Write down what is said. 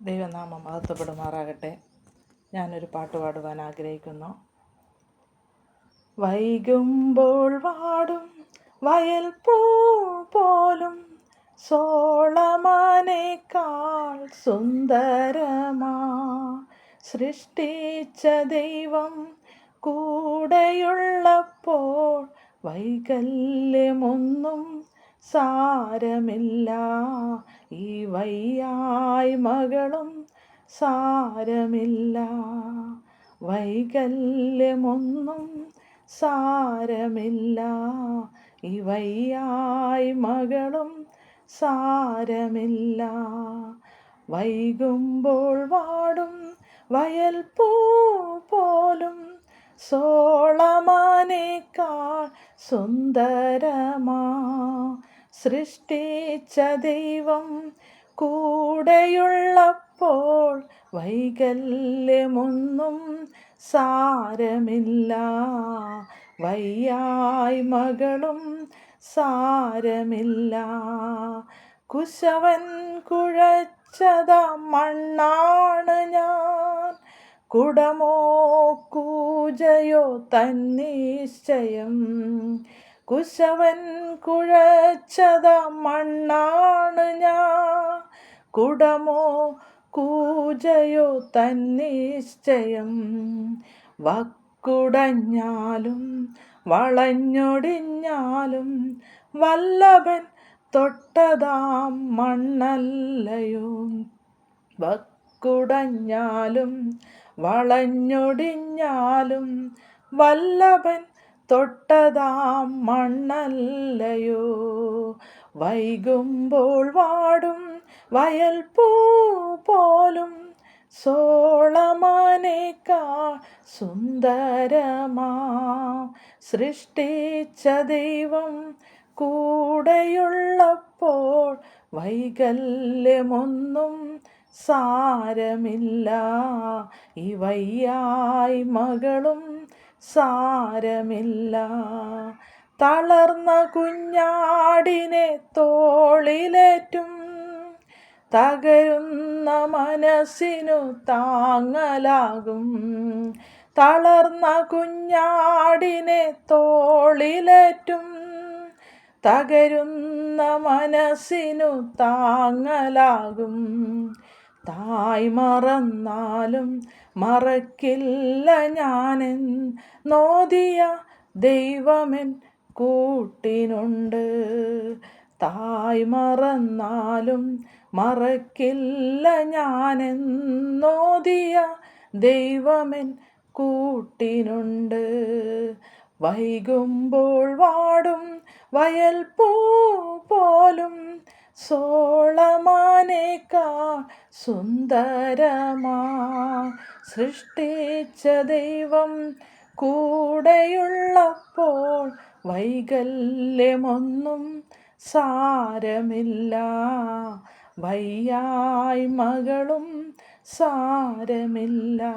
ദൈവനാമം മഹത്വപ്പെടുമാറാകട്ടെ. ഞാനൊരു പാട്ട് പാടുവാൻ ആഗ്രഹിക്കുന്നു. വൈകുമ്പോൾ വാടും വയൽ പൂ പോലും സോളമാനേക്കാൾ സുന്ദരമാ സൃഷ്ടിച്ച ദൈവം കൂടെയുള്ളപ്പോൾ വൈകല്യമൊന്നും സാരമില്ല. ഈ വയ്യായ്മകളും സാരമില്ല. വൈകല്യമൊന്നും സാരമില്ല. ഈ വയ്യായ്മകളും സാരമില്ല. വൈകുമ്പോൾ വാടും വയൽ പൂ പോലും സോളമാനേക്കാൾ സുന്ദരമാ സൃഷ്ടിച്ച ദൈവം കൂടെയുള്ളപ്പോൾ വൈകല്യമൊന്നും സാരമില്ല. വയ്യായ്മകളും സാരമില്ല. കുശവൻ കുഴച്ചത മണ്ണാണ് ഞാൻ, കുടമോ കൂജയോ തന്നിശ്ചയം. കുശവൻ കുഴച്ചത മണ്ണാണ് ഞാൻ, കുടമോ കൂജയോ തന്നിശ്ചയം. വക്കുടഞ്ഞാലും വളഞ്ഞൊടിഞ്ഞാലും വല്ലഭൻ തൊട്ടതാം മണ്ണല്ലയോ. വക്കുടഞ്ഞാലും വളഞ്ഞൊടിഞ്ഞാലും വല്ലഭൻ തൊട്ടതാം മണ്ണല്ലയോ. വൈകുമ്പോൾ വാടും വയൽ പൂ പോലും സോളമാനേക്കാൾ സുന്ദരമാ സൃഷ്ടിച്ച ദൈവം കൂടെയുള്ളപ്പോൾ വൈകല്യമൊന്നും സാരമില്ല. ഈ വയ്യായ്മകളും സാരമില്ല. തളർന്ന കുഞ്ഞാടിനെ തോളിലേറ്റും തകരുന്ന മനസ്സിനു താങ്ങലാകും. തളർന്ന കുഞ്ഞാടിനെ തോളിലേറ്റും തകരുന്ന മനസ്സിനു താങ്ങലാകും. തായ് മറന്നാലും മറക്കില്ല ഞാനെന്നോദിയ ദൈവമെൻ കൂട്ടിനുണ്ട്. തായ് മറന്നാലും മറക്കില്ല ഞാനെന്നോദിയ ദൈവമെൻ കൂട്ടിനുണ്ട്. വൈകുമ്പോൾ വാടും വയൽ പൂ പോലും സോളമാനേക്കാൾ സുന്ദരമാ സൃഷ്ടിച്ച ദൈവം കൂടെയുള്ളപ്പോൾ വൈകല്യമൊന്നും സാരമില്ല. വയ്യായ്മകളും സാരമില്ല.